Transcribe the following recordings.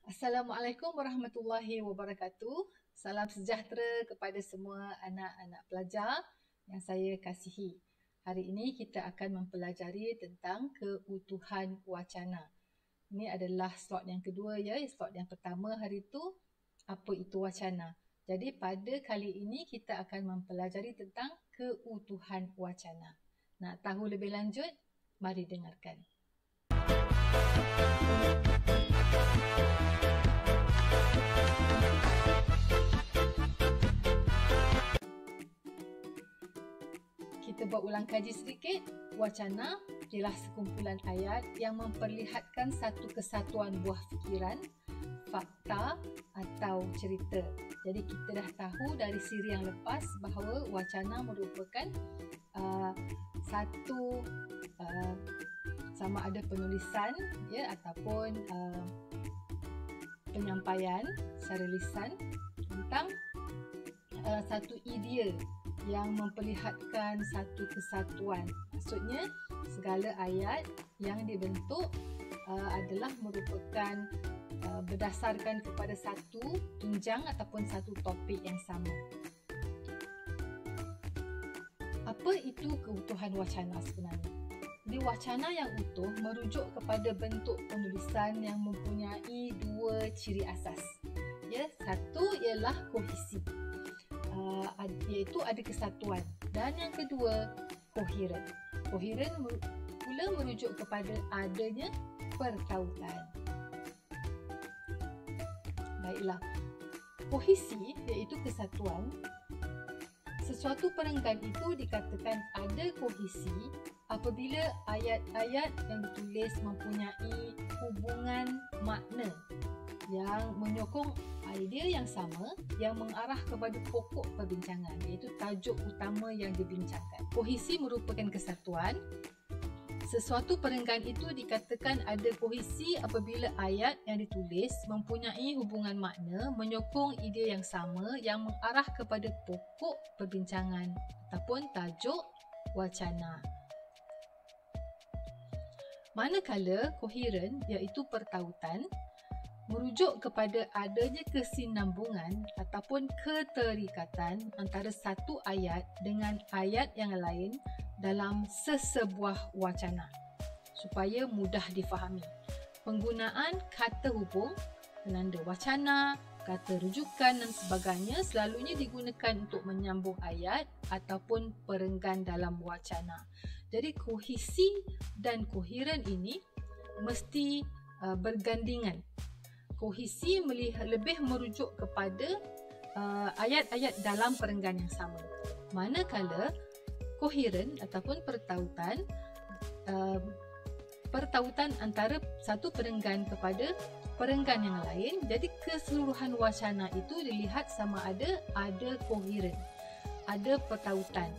Assalamualaikum warahmatullahi wabarakatuh. Salam sejahtera kepada semua anak-anak pelajar yang saya kasihi. Hari ini kita akan mempelajari tentang keutuhan wacana. Ini adalah slot yang kedua ya. Slot yang pertama hari itu, apa itu wacana. Jadi pada kali ini kita akan mempelajari tentang keutuhan wacana. Nak tahu lebih lanjut? Mari dengarkan. Kita buat ulang kaji sedikit. Wacana ialah sekumpulan ayat yang memperlihatkan satu kesatuan buah fikiran, fakta atau cerita. Jadi kita dah tahu dari siri yang lepas bahawa wacana merupakan satu sama ada penulisan ya ataupun penyampaian secara lisan tentang satu idea yang memperlihatkan satu kesatuan. Maksudnya segala ayat yang dibentuk adalah merupakan berdasarkan kepada satu tunjang ataupun satu topik yang sama. Apa itu keutuhan wacana sebenarnya? Jadi wacana yang utuh merujuk kepada bentuk penulisan yang mempunyai dua ciri asas. Ya, satu ialah kohesi, iaitu ada kesatuan, dan yang kedua koheren. Koheren pula merujuk kepada adanya pertautan. Baiklah, kohesi iaitu kesatuan. Sesuatu perenggan itu dikatakan ada kohesi apabila ayat-ayat yang ditulis mempunyai hubungan makna yang menyokong idea yang sama yang mengarah kepada pokok perbincangan, iaitu tajuk utama yang dibincangkan. Kohesi merupakan kesatuan. Sesuatu perenggan itu dikatakan ada kohesi apabila ayat yang ditulis mempunyai hubungan makna menyokong idea yang sama yang mengarah kepada pokok perbincangan ataupun tajuk wacana. Manakala koheren iaitu pertautan merujuk kepada adanya kesinambungan ataupun keterikatan antara satu ayat dengan ayat yang lain dalam sesebuah wacana supaya mudah difahami. Penggunaan kata hubung, penanda wacana, kata rujukan dan sebagainya selalunya digunakan untuk menyambung ayat ataupun perenggan dalam wacana. Jadi kohesi dan koheren ini mesti bergandingan. Kohesi lebih merujuk kepada ayat-ayat dalam perenggan yang sama. Manakala koheren ataupun pertautan antara satu perenggan kepada perenggan yang lain, jadi keseluruhan wacana itu dilihat sama ada koheren, ada pertautan,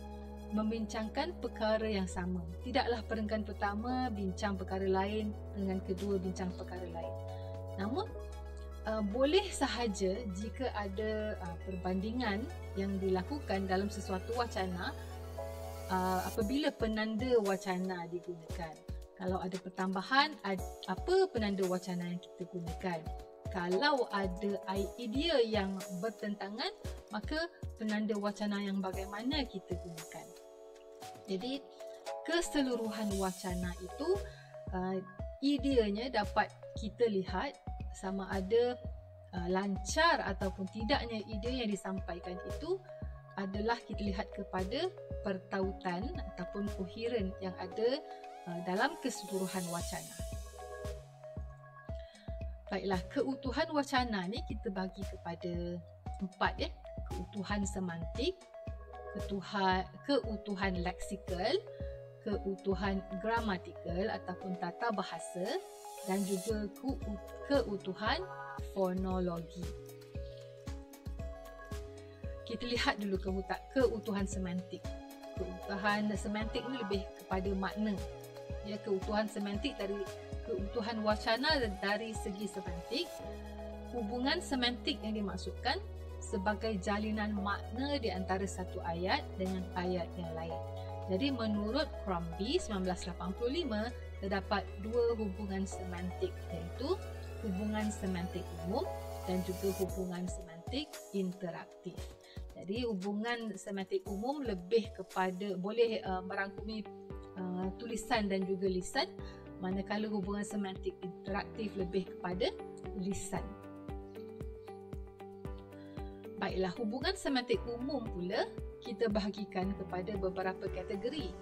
membincangkan perkara yang sama. Tidaklah perenggan pertama bincang perkara lain, perenggan kedua bincang perkara lain. Namun boleh sahaja jika ada perbandingan yang dilakukan dalam sesuatu wacana apabila penanda wacana digunakan. Kalau ada pertambahan, apa penanda wacana yang kita gunakan? Kalau ada idea yang bertentangan, maka penanda wacana yang bagaimana kita gunakan? Jadi keseluruhan wacana itu ideanya dapat kita lihat sama ada lancar ataupun tidaknya idea yang disampaikan itu adalah kita lihat kepada pertautan ataupun koheren yang ada dalam keseluruhan wacana. Baiklah, keutuhan wacana ni kita bagi kepada 4 ya. Keutuhan semantik, keutuhan leksikal, keutuhan gramatikal ataupun tata bahasa, dan juga keutuhan fonologi. Kita lihat dulu keutuhan semantik. Keutuhan semantik ni lebih kepada makna. Ya, keutuhan semantik dari keutuhan wacana dari segi semantik. Hubungan semantik yang dimaksudkan sebagai jalinan makna di antara satu ayat dengan ayat yang lain. Jadi menurut Crombie 1985 terdapat dua hubungan semantik, iaitu hubungan semantik umum dan juga hubungan semantik interaktif. Jadi hubungan semantik umum lebih kepada boleh merangkumi tulisan dan juga lisan, manakala hubungan semantik interaktif lebih kepada lisan. Baiklah, hubungan semantik umum pula kita bahagikan kepada beberapa kategori.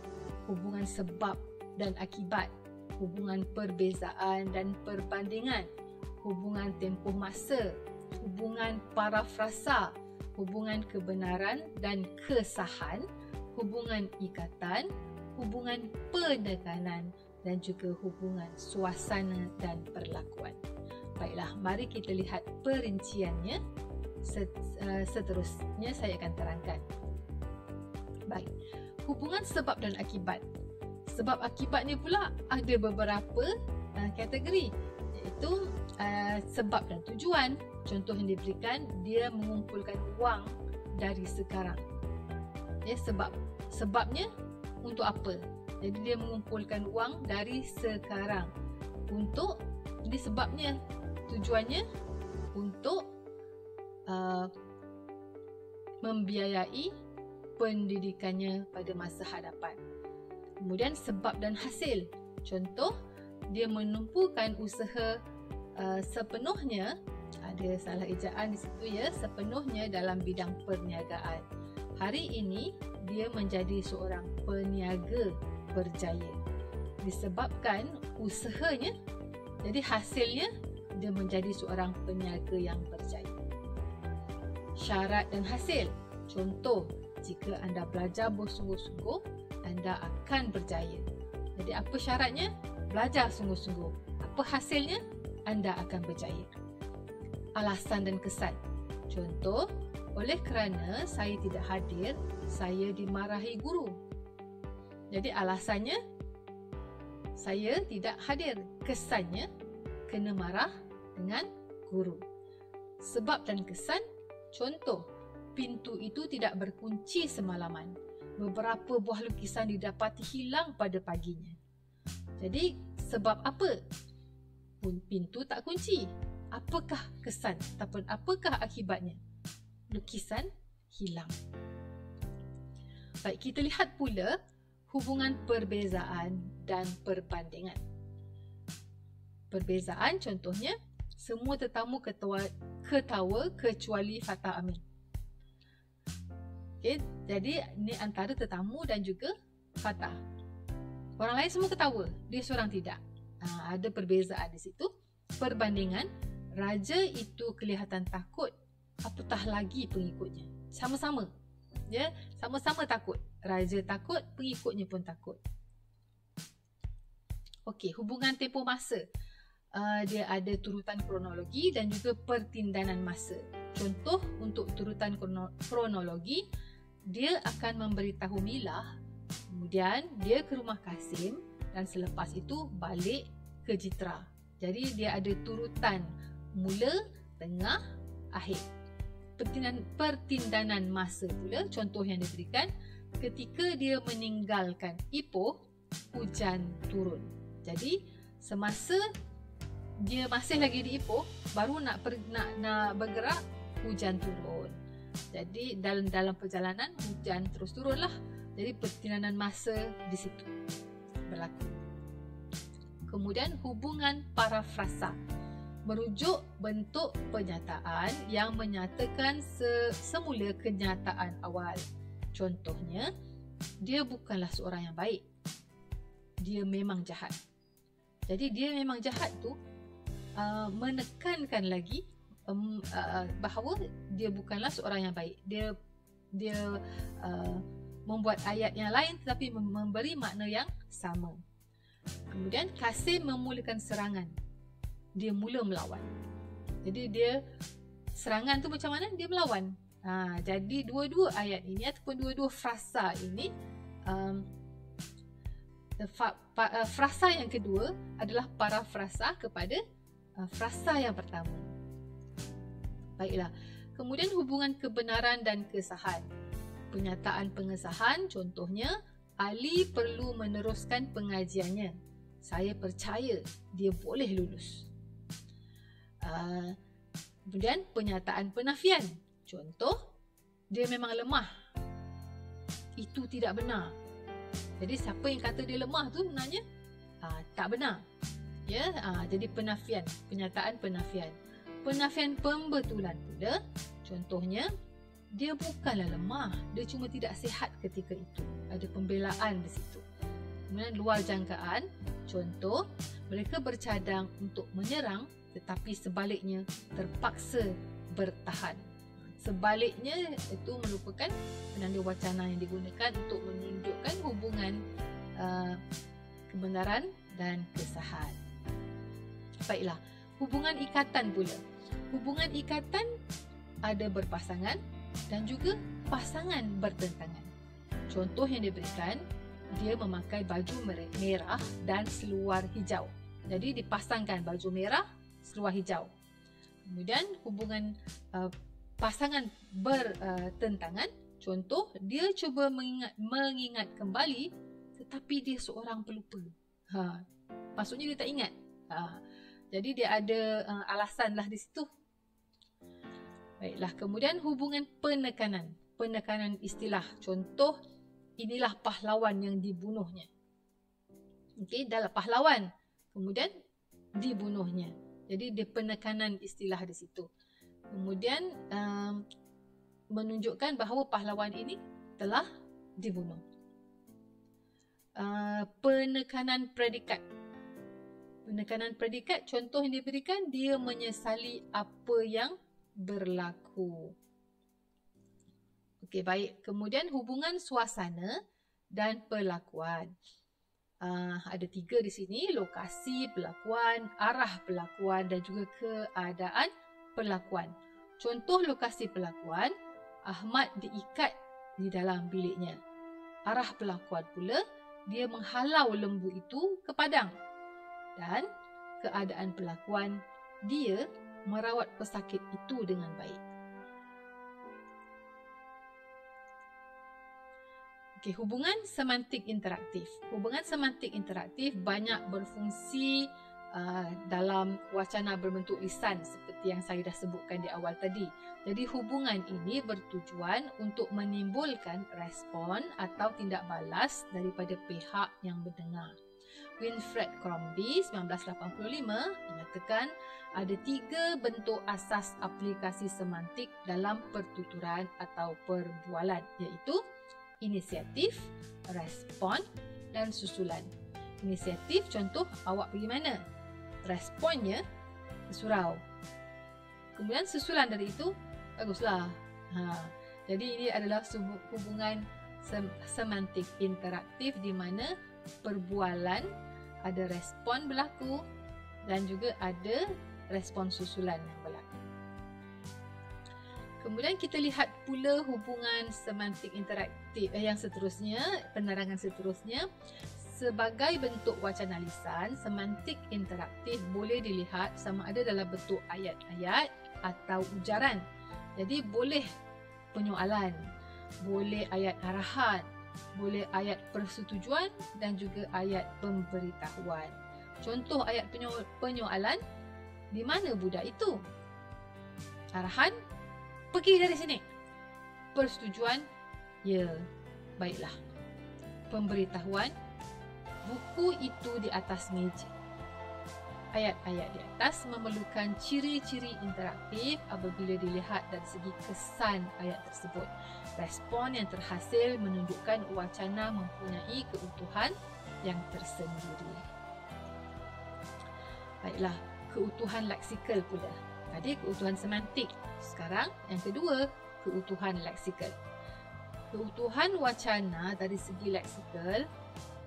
Hubungan sebab dan akibat, hubungan perbezaan dan perbandingan, hubungan tempoh masa, hubungan parafrasa, hubungan kebenaran dan kesahan, hubungan ikatan, hubungan penekanan dan juga hubungan suasana dan perlakuan. Baiklah, mari kita lihat perinciannya. Seterusnya saya akan terangkan. Baik, hubungan sebab dan akibat. Sebab akibat ni pula ada beberapa kategori, iaitu sebab dan tujuan. Contoh yang diberikan, dia mengumpulkan wang dari sekarang. Ya, sebabnya untuk apa? Jadi dia mengumpulkan wang dari sekarang. Untuk ini sebabnya, tujuannya untuk membiayai pendidikannya pada masa hadapan. Kemudian sebab dan hasil. Contoh, dia menumpukan usaha sepenuhnya, ada salah ejaan di situ ya, sepenuhnya dalam bidang perniagaan. Hari ini dia menjadi seorang peniaga berjaya. Disebabkan usahanya, jadi hasilnya dia menjadi seorang peniaga yang berjaya. Syarat dan hasil. Contoh, jika anda belajar bersungguh-sungguh, anda akan berjaya. Jadi apa syaratnya? Belajar sungguh-sungguh. Apa hasilnya? Anda akan berjaya. Alasan dan kesan. Contoh, oleh kerana saya tidak hadir, saya dimarahi guru. Jadi alasannya, saya tidak hadir. Kesannya, kena marah dengan guru. Sebab dan kesan. Contoh, pintu itu tidak berkunci semalaman. Beberapa buah lukisan didapati hilang pada paginya. Jadi, sebab apa pintu tak kunci? Apakah kesan ataupun apakah akibatnya? Lukisan hilang. Baik, kita lihat pula hubungan perbezaan dan perbandingan. Perbezaan contohnya, semua tetamu ketawa kecuali Fatah Amin. Okay, jadi ini antara tetamu dan juga Fatah. Orang lain semua ketawa, dia seorang tidak. Ada perbezaan di situ. Perbandingan, raja itu kelihatan takut, apatah lagi pengikutnya. Sama-sama. Ya, sama-sama takut. Raja takut, pengikutnya pun takut. Okey, hubungan tempoh masa. Dia ada turutan kronologi dan juga pertindanan masa. Contoh untuk turutan kronologi, dia akan memberitahu Milah, kemudian dia ke rumah Kasim dan selepas itu balik ke Jitra. Jadi dia ada turutan mula, tengah, akhir. Pertindanan masa pula, contoh yang diberikan, ketika dia meninggalkan Ipoh, hujan turun. Jadi semasa dia masih lagi di Ipoh, baru nak bergerak, hujan turun. Jadi dalam perjalanan hujan terus turunlah. Jadi pertindanan masa di situ berlaku. Kemudian hubungan parafrasa, merujuk bentuk pernyataan yang menyatakan semula kenyataan awal. Contohnya, dia bukanlah seorang yang baik. Dia memang jahat. Jadi dia memang jahat tu menekankan lagi bahawa dia bukanlah seorang yang baik. Dia membuat ayat yang lain tetapi memberi makna yang sama. Kemudian Kasim memulakan serangan. Dia mula melawan. Jadi dia serangan tu macam mana? Dia melawan. Jadi dua-dua ayat ini ataupun dua-dua frasa ini, frasa yang kedua adalah parafrasa kepada frasa yang pertama. Baiklah. Kemudian hubungan kebenaran dan kesahan. Penyataan pengesahan, contohnya, Ali perlu meneruskan pengajiannya. Saya percaya dia boleh lulus. Kemudian penyataan penafian. Contoh, dia memang lemah. Itu tidak benar. Jadi siapa yang kata dia lemah tu sebenarnya tak benar. Ya, jadi penafian, penyataan penafian. Penafian pembetulan pula, contohnya, dia bukanlah lemah, dia cuma tidak sihat ketika itu. Ada pembelaan di situ. Kemudian luar jangkaan, contoh, mereka bercadang untuk menyerang tetapi sebaliknya terpaksa bertahan. Sebaliknya itu merupakan penanda wacana yang digunakan untuk menunjukkan hubungan kebenaran dan kesahan. Baiklah, hubungan ikatan pula. Hubungan ikatan ada berpasangan dan juga pasangan bertentangan. Contoh yang diberikan, dia memakai baju merah dan seluar hijau. Jadi dipasangkan baju merah, seluar hijau. Kemudian hubungan pasangan bertentangan, contoh dia cuba mengingat kembali tetapi dia seorang pelupa. Maksudnya dia tak ingat. Jadi dia ada alasan lah di situ. Baiklah, kemudian hubungan penekanan. Penekanan istilah. Contoh, inilah pahlawan yang dibunuhnya. Okey, dalam pahlawan. Kemudian dibunuhnya. Jadi dia penekanan istilah di situ. Kemudian menunjukkan bahawa pahlawan ini telah dibunuh. Penekanan predikat. Penekanan predikat, contoh yang diberikan, dia menyesali apa yang berlaku. Okey, baik. Kemudian hubungan suasana dan perlakuan. Ada 3 di sini, lokasi perlakuan, arah perlakuan dan juga keadaan perlakuan. Contoh lokasi perlakuan, Ahmad diikat di dalam biliknya. Arah perlakuan pula, dia menghalau lembu itu ke padang. Dan keadaan perlakuan, dia merawat pesakit itu dengan baik. Okey, hubungan semantik interaktif. Hubungan semantik interaktif banyak berfungsi dalam wacana berbentuk lisan seperti yang saya dah sebutkan di awal tadi. Jadi hubungan ini bertujuan untuk menimbulkan respon atau tindak balas daripada pihak yang mendengar. Winfred Crombie 1985 mengatakan ada 3 bentuk asas aplikasi semantik dalam pertuturan atau perbualan, iaitu inisiatif, respon dan susulan. Inisiatif, contoh, awak pergi mana? Responnya, surau. Kemudian susulan dari itu, baguslah. Jadi ini adalah hubungan semantik interaktif di mana perbualan ada respon berlaku dan juga ada respon susulan yang berlaku. Kemudian kita lihat pula hubungan semantik interaktif yang seterusnya, penerangan seterusnya. Sebagai bentuk wacana lisan, semantik interaktif boleh dilihat sama ada dalam bentuk ayat-ayat atau ujaran. Jadi boleh penyoalan, boleh ayat arahan, boleh ayat persetujuan dan juga ayat pemberitahuan. Contoh ayat penyoalan, di mana budak itu? Arahan, pergi dari sini. Persetujuan, ya, baiklah. Pemberitahuan, buku itu di atas meja. Ayat-ayat di atas memerlukan ciri-ciri interaktif apabila dilihat dari segi kesan ayat tersebut. Respon yang terhasil menunjukkan wacana mempunyai keutuhan yang tersendiri. Baiklah, keutuhan leksikal pula. Tadi keutuhan semantik. Sekarang yang kedua, keutuhan leksikal. Keutuhan wacana dari segi leksikal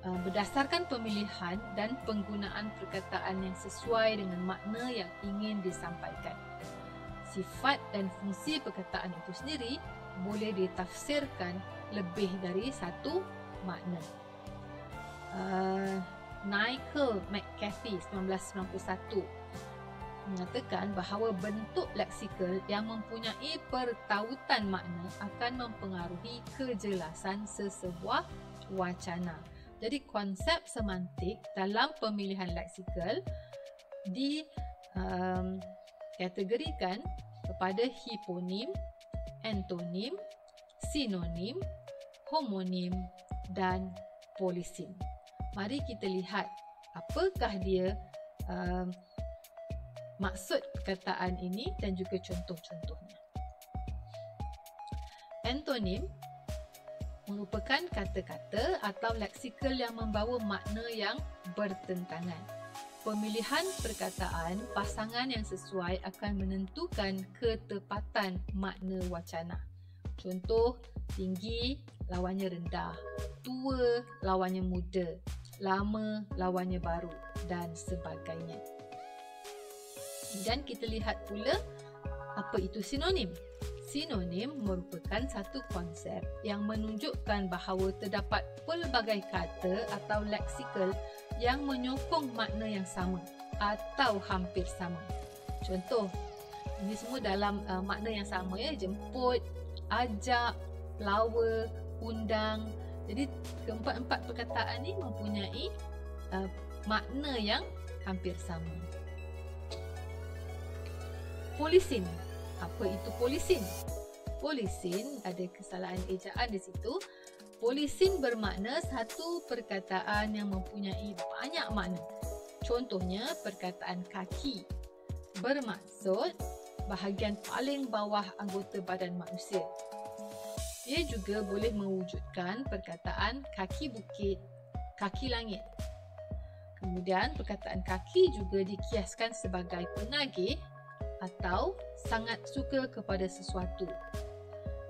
berdasarkan pemilihan dan penggunaan perkataan yang sesuai dengan makna yang ingin disampaikan. Sifat dan fungsi perkataan itu sendiri boleh ditafsirkan lebih dari satu makna. Nigel McCarthy 1991 mengatakan bahawa bentuk leksikal yang mempunyai pertautan makna akan mempengaruhi kejelasan sesebuah wacana. Jadi konsep semantik dalam pemilihan leksikal kategorikan kepada hiponim, antonim, sinonim, homonim dan polisim. Mari kita lihat apakah dia maksud perkataan ini dan juga contoh-contohnya. Antonim merupakan kata-kata atau leksikal yang membawa makna yang bertentangan. Pemilihan perkataan pasangan yang sesuai akan menentukan ketepatan makna wacana. Contoh, tinggi lawannya rendah, tua lawannya muda, lama lawannya baru dan sebagainya. Dan kita lihat pula apa itu sinonim. Sinonim merupakan satu konsep yang menunjukkan bahawa terdapat pelbagai kata atau leksikal yang menyokong makna yang sama atau hampir sama. Contoh, ini semua dalam makna yang sama ya, jemput, ajak, lawa, undang. Jadi keempat-empat perkataan ini mempunyai makna yang hampir sama. Polisim. Apa itu polisim? Polisim, ada kesalahan ejaan di situ. Polisim bermakna satu perkataan yang mempunyai banyak makna. Contohnya, perkataan kaki bermaksud bahagian paling bawah anggota badan manusia. Ia juga boleh mewujudkan perkataan kaki bukit, kaki langit. Kemudian, perkataan kaki juga dikiaskan sebagai penagih atau sangat suka kepada sesuatu.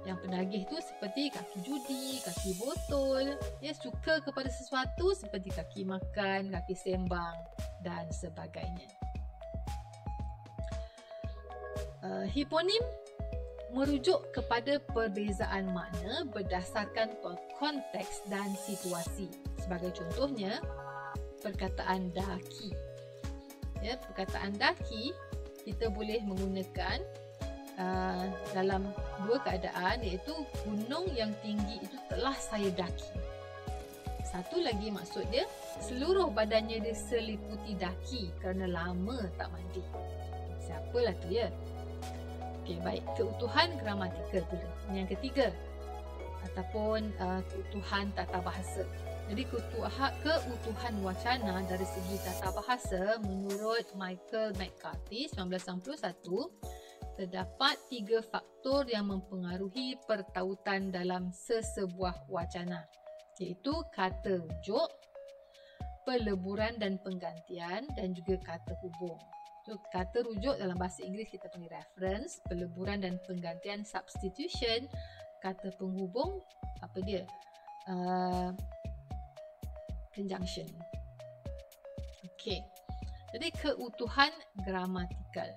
Yang penagih tu seperti kaki judi, kaki botol, dia suka kepada sesuatu seperti kaki makan, kaki sembang dan sebagainya. Hiponim merujuk kepada perbezaan makna berdasarkan konteks dan situasi. Sebagai contohnya, perkataan daki. Ya, perkataan daki kita boleh menggunakan dalam dua keadaan, iaitu gunung yang tinggi itu telah saya daki. Satu lagi maksud dia, seluruh badannya dia seliputi daki kerana lama tak mandi. Siapalah tu ya? Okey, baik. Keutuhan gramatikal pula. Yang ketiga, ataupun keutuhan tata bahasa. Jadi keutuhan wacana dari segi tata bahasa menurut Michael McCarthy 1991, terdapat 3 faktor yang mempengaruhi pertautan dalam sesebuah wacana, iaitu kata rujuk, peleburan dan penggantian dan juga kata hubung. So, kata rujuk dalam bahasa Inggeris kita panggil reference, peleburan dan penggantian substitution, kata penghubung apa dia? Conjunction. Okey. Jadi keutuhan gramatikal.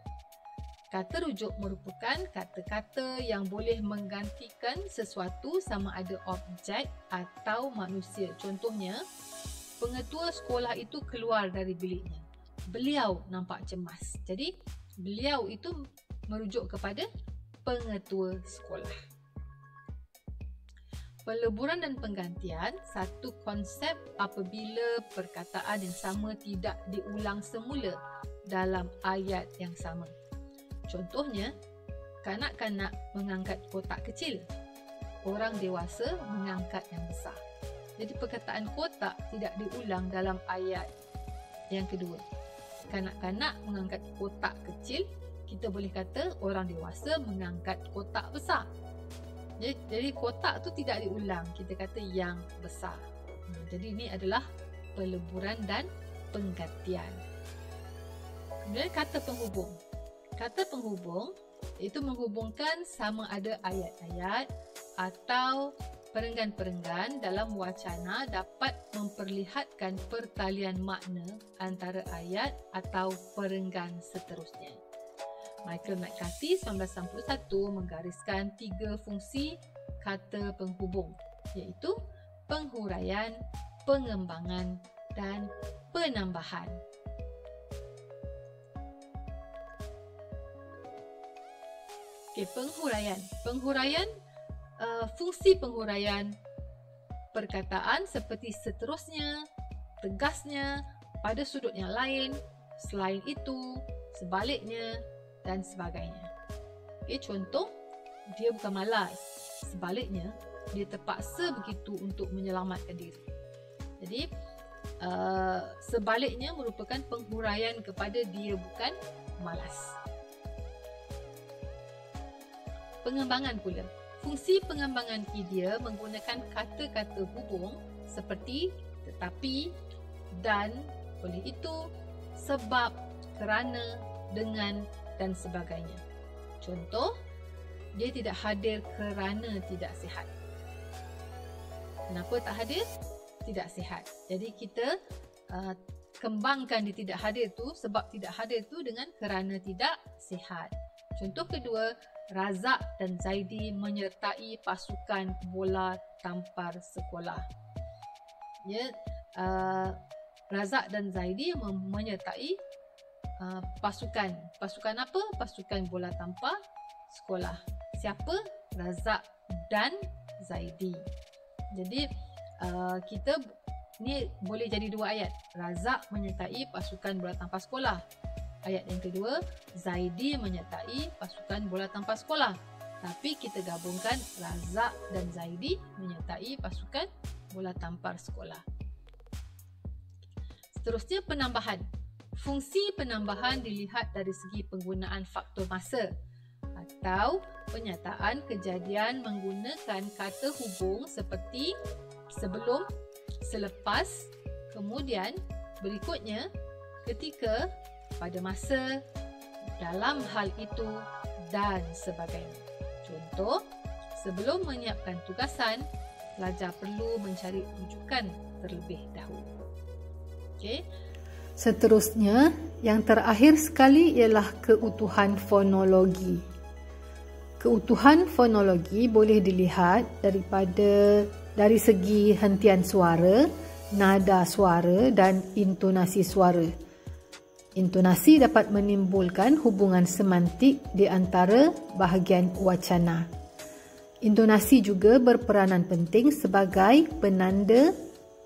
Kata rujuk merupakan kata-kata yang boleh menggantikan sesuatu sama ada objek atau manusia. Contohnya, pengetua sekolah itu keluar dari biliknya. Beliau nampak cemas. Jadi, beliau itu merujuk kepada pengetua sekolah. Peleburan dan penggantian satu konsep apabila perkataan yang sama tidak diulang semula dalam ayat yang sama. Contohnya, kanak-kanak mengangkat kotak kecil, orang dewasa mengangkat yang besar. Jadi perkataan kotak tidak diulang dalam ayat yang kedua. Kanak-kanak mengangkat kotak kecil, kita boleh kata orang dewasa mengangkat kotak besar. Jadi kotak tu tidak diulang, kita kata yang besar. Jadi ini adalah peleburan dan penggantian. Kemudian kata penghubung. Kata penghubung itu menghubungkan sama ada ayat-ayat atau perenggan-perenggan dalam wacana dapat memperlihatkan pertalian makna antara ayat atau perenggan seterusnya. Michael McCarthy 1991 menggariskan 3 fungsi kata penghubung, iaitu penghuraian, pengembangan dan penambahan. Okey, penghuraian. Penghuraian, fungsi penghuraian perkataan seperti seterusnya, tegasnya, pada sudut yang lain, selain itu, sebaliknya, dan sebagainya. Okay, contoh, dia bukan malas. Sebaliknya, dia terpaksa begitu untuk menyelamatkan diri. Jadi, sebaliknya merupakan penghuraian kepada dia bukan malas. Pengembangan pula. Fungsi pengembangan idia menggunakan kata-kata hubung seperti tetapi, dan, oleh itu, sebab, kerana, dengan dan sebagainya. Contoh, dia tidak hadir kerana tidak sihat. Kenapa tak hadir? Tidak sihat. Jadi kita kembangkan dia tidak hadir tu, sebab tidak hadir tu dengan kerana tidak sihat. Contoh kedua, Razak dan Zaidi menyertai pasukan bola tampar sekolah. Ya, Razak dan Zaidi menyertai pasukan. Pasukan apa? Pasukan bola tampar sekolah. Siapa? Razak dan Zaidi. Jadi kita ni boleh jadi dua ayat. Razak menyertai pasukan bola tampar sekolah. Ayat yang kedua, Zaidi menyertai pasukan bola tampar sekolah. Tapi kita gabungkan Razak dan Zaidi menyertai pasukan bola tampar sekolah. Seterusnya, penambahan. Fungsi penambahan dilihat dari segi penggunaan faktor masa atau penyataan kejadian menggunakan kata hubung seperti sebelum, selepas, kemudian, berikutnya, ketika, pada masa, dalam hal itu dan sebagainya. Contoh, sebelum menyiapkan tugasan, pelajar perlu mencari rujukan terlebih dahulu. Okey. Seterusnya, yang terakhir sekali ialah keutuhan fonologi. Keutuhan fonologi boleh dilihat dari segi hentian suara, nada suara dan intonasi suara. Intonasi dapat menimbulkan hubungan semantik di antara bahagian wacana. Intonasi juga berperanan penting sebagai penanda,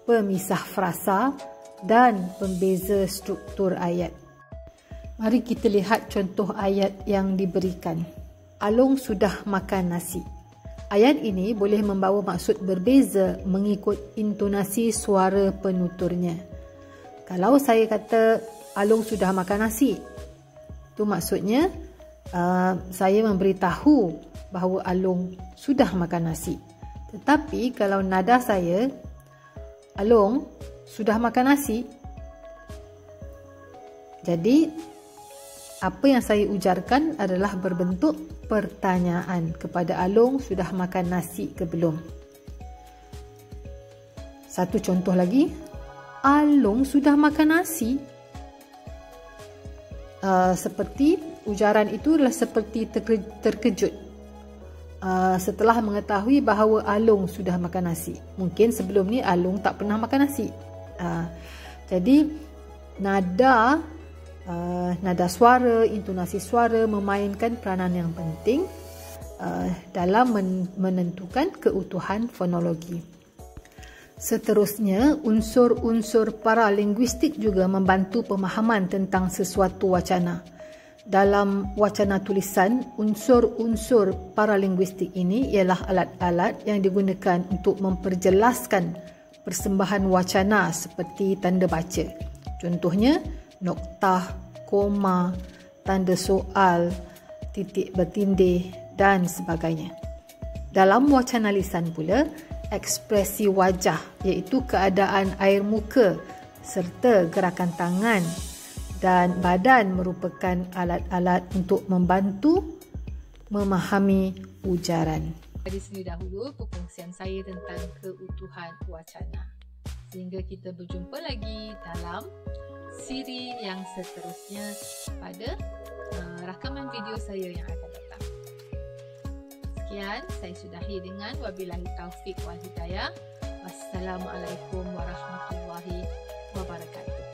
pemisah frasa dan pembeza struktur ayat. Mari kita lihat contoh ayat yang diberikan. Along sudah makan nasi. Ayat ini boleh membawa maksud berbeza mengikut intonasi suara penuturnya. Kalau saya kata Along sudah makan nasi, itu maksudnya saya memberitahu bahawa Along sudah makan nasi. Tetapi kalau nada saya, Along sudah makan nasi, jadi apa yang saya ujarkan adalah berbentuk pertanyaan kepada Along sudah makan nasi ke belum. Satu contoh lagi, Along sudah makan nasi. Seperti ujaran itu adalah seperti terkejut setelah mengetahui bahawa Along sudah makan nasi. Mungkin sebelum ni Along tak pernah makan nasi. Jadi nada suara, intonasi suara memainkan peranan yang penting dalam menentukan keutuhan fonologi. Seterusnya, unsur-unsur paralinguistik juga membantu pemahaman tentang sesuatu wacana. Dalam wacana tulisan, unsur-unsur paralinguistik ini ialah alat-alat yang digunakan untuk memperjelaskan persembahan wacana seperti tanda baca. Contohnya, noktah, koma, tanda soal, titik bertindih dan sebagainya. Dalam wacana lisan pula, ekspresi wajah iaitu keadaan air muka serta gerakan tangan dan badan merupakan alat-alat untuk membantu memahami ujaran. Dari sini dahulu perkongsian saya tentang keutuhan wacana. Sehingga kita berjumpa lagi dalam siri yang seterusnya pada rakaman video saya yang akan datang. Sekian, saya sudahi dengan wabillahi taufik wal hidayah. Wassalamualaikum warahmatullahi wabarakatuh.